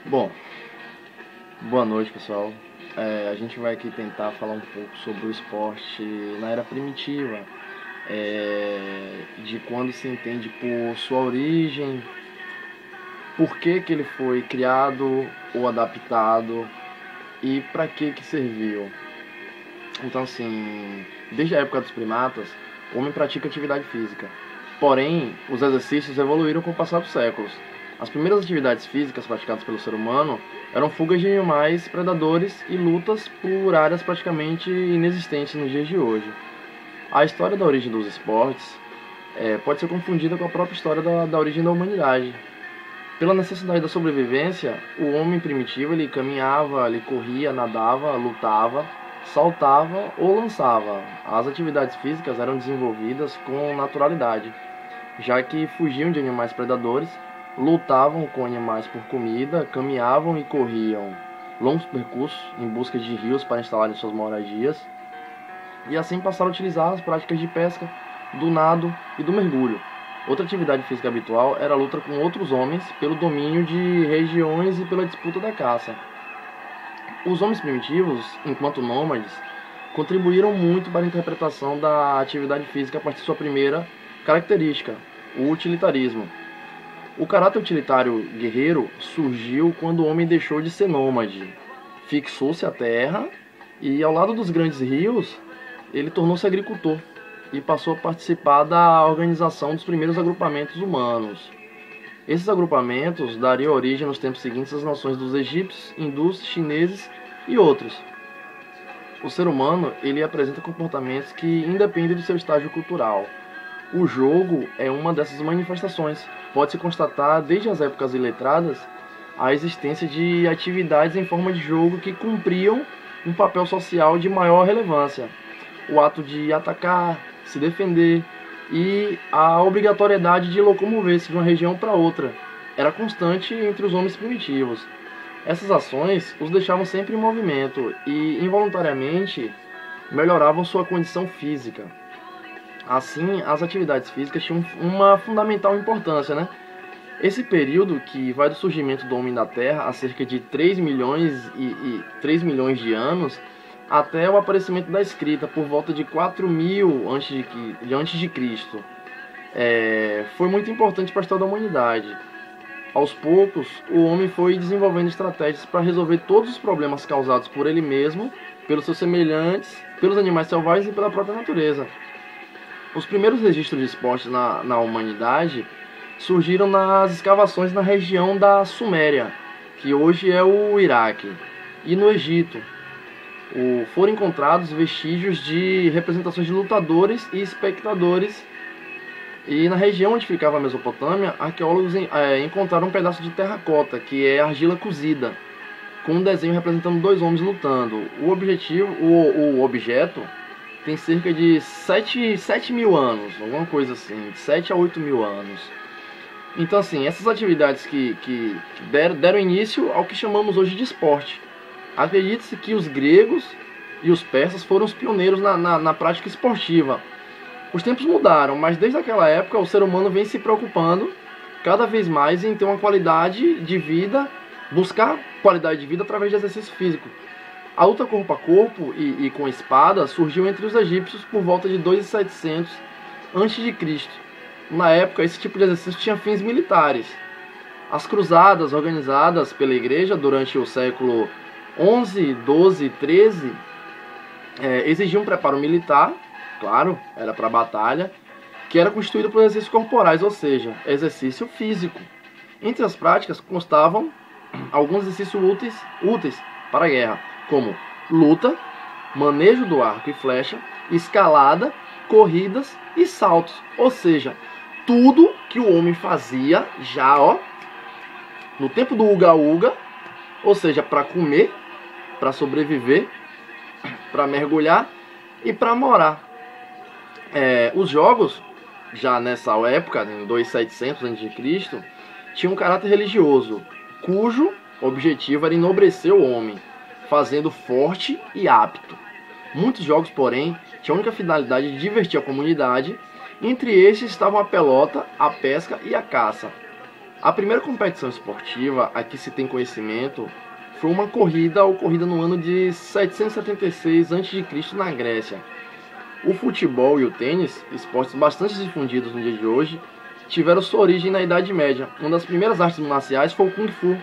Bom, boa noite, pessoal. A gente vai aqui tentar falar um pouco sobre o esporte na era primitiva, de quando se entende por sua origem, por que ele foi criado ou adaptado e para que serviu. Então, assim, desde a época dos primatas, o homem pratica atividade física. Porém, os exercícios evoluíram com o passar dos séculos. As primeiras atividades físicas praticadas pelo ser humano eram fugas de animais predadores e lutas por áreas praticamente inexistentes nos dias de hoje. A história da origem dos esportes pode ser confundida com a própria história da origem da humanidade. Pela necessidade da sobrevivência, o homem primitivo ele caminhava, ele corria, nadava, lutava, saltava ou lançava. As atividades físicas eram desenvolvidas com naturalidade, já que fugiam de animais predadores, lutavam com animais por comida, caminhavam e corriam longos percursos em busca de rios para instalarem suas moradias, e assim passaram a utilizar as práticas de pesca, do nado e do mergulho. Outra atividade física habitual era a luta com outros homens pelo domínio de regiões e pela disputa da caça. Os homens primitivos, enquanto nômades, contribuíram muito para a interpretação da atividade física a partir de sua primeira característica, o utilitarismo. O caráter utilitário guerreiro surgiu quando o homem deixou de ser nômade, fixou-se à terra e, ao lado dos grandes rios, ele tornou-se agricultor e passou a participar da organização dos primeiros agrupamentos humanos. Esses agrupamentos dariam origem nos tempos seguintes às nações dos egípcios, hindus, chineses e outros. O ser humano ele apresenta comportamentos que independem do seu estágio cultural. O jogo é uma dessas manifestações. Pode-se constatar, desde as épocas iletradas, a existência de atividades em forma de jogo que cumpriam um papel social de maior relevância. O ato de atacar, se defender e a obrigatoriedade de locomover-se de uma região para outra era constante entre os homens primitivos. Essas ações os deixavam sempre em movimento e, involuntariamente, melhoravam sua condição física. Assim, as atividades físicas tinham uma fundamental importância, né? Esse período, que vai do surgimento do homem da Terra há cerca de 3 3 milhões de anos, até o aparecimento da escrita, por volta de 4000 antes de Cristo, foi muito importante para a história da humanidade. Aos poucos, o homem foi desenvolvendo estratégias para resolver todos os problemas causados por ele mesmo, pelos seus semelhantes, pelos animais selvagens e pela própria natureza. Os primeiros registros de esportes na humanidade surgiram nas escavações na região da Suméria, que hoje é o Iraque, e no Egito. Foram encontrados vestígios de representações de lutadores e espectadores. E na região onde ficava a Mesopotâmia, arqueólogos encontraram um pedaço de terracota, que é argila cozida, com um desenho representando dois homens lutando. O objeto tem cerca de 7 mil anos, alguma coisa assim, de 7 a 8 mil anos. Então, assim, essas atividades que deram início ao que chamamos hoje de esporte. Acredita-se que os gregos e os persas foram os pioneiros na prática esportiva. Os tempos mudaram, mas desde aquela época o ser humano vem se preocupando cada vez mais em ter uma qualidade de vida, buscar qualidade de vida através de exercício físico. A luta corpo a corpo e com espada surgiu entre os egípcios por volta de 2700 a.C. Na época, esse tipo de exercício tinha fins militares. As cruzadas organizadas pela igreja durante o século 11, 12 e 13 exigiam um preparo militar, claro, era para a batalha, que era constituído por exercícios corporais, ou seja, exercício físico. Entre as práticas constavam alguns exercícios úteis para a guerra, como luta, manejo do arco e flecha, escalada, corridas e saltos. Ou seja, tudo que o homem fazia já no tempo do uga-uga, ou seja, para comer, para sobreviver, para mergulhar e para morar. Os jogos, já nessa época, em 2700 a.C., tinham um caráter religioso, cujo objetivo era enobrecer o homem, fazendo forte e apto. Muitos jogos, porém, tinham a única finalidade de divertir a comunidade. Entre estes estavam a pelota, a pesca e a caça. A primeira competição esportiva a que se tem conhecimento foi uma corrida ocorrida no ano de 776 a.C. na Grécia. O futebol e o tênis, esportes bastante difundidos no dia de hoje, tiveram sua origem na Idade Média. Uma das primeiras artes marciais foi o Kung Fu,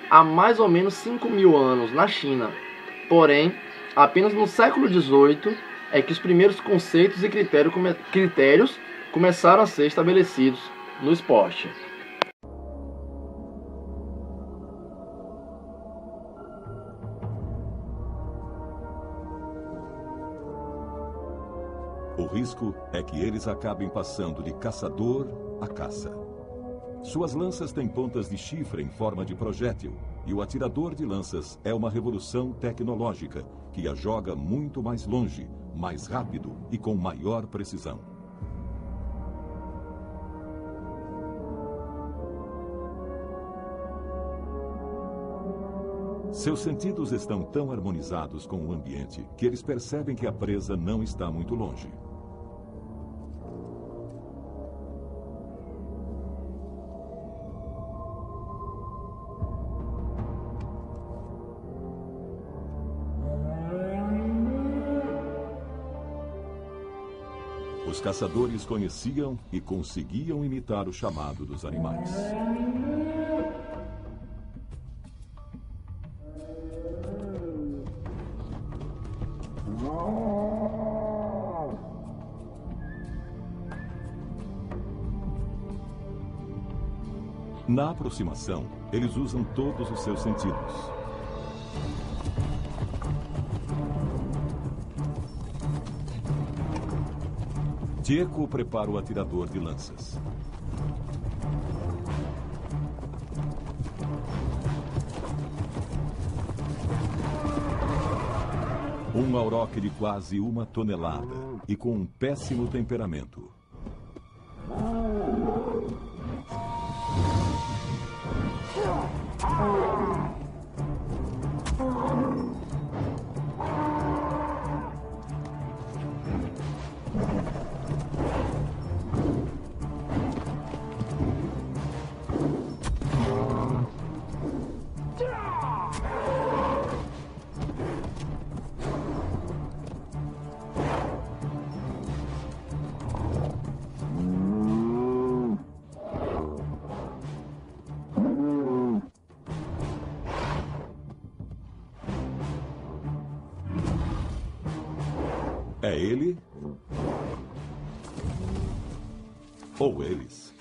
há mais ou menos 5.000 anos, na China. Porém, apenas no século XVIII é que os primeiros conceitos e critérios começaram a ser estabelecidos no esporte. O risco é que eles acabem passando de caçador a caça. Suas lanças têm pontas de chifre em forma de projétil, e o atirador de lanças é uma revolução tecnológica que a joga muito mais longe, mais rápido e com maior precisão. Seus sentidos estão tão harmonizados com o ambiente que eles percebem que a presa não está muito longe. Os caçadores conheciam e conseguiam imitar o chamado dos animais. Na aproximação, eles usam todos os seus sentidos. Diego prepara o atirador de lanças. Um auroque de quase 1 tonelada e com um péssimo temperamento. É ele? Ou eles?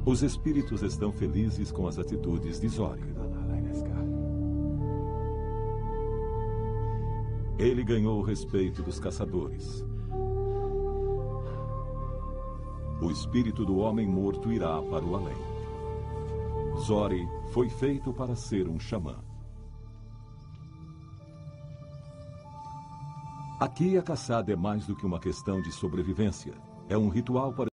Os espíritos estão felizes com as atitudes de Zori. Ele ganhou o respeito dos caçadores. O espírito do homem morto irá para o além. Zori foi feito para ser um xamã. Aqui a caçada é mais do que uma questão de sobrevivência. É um ritual para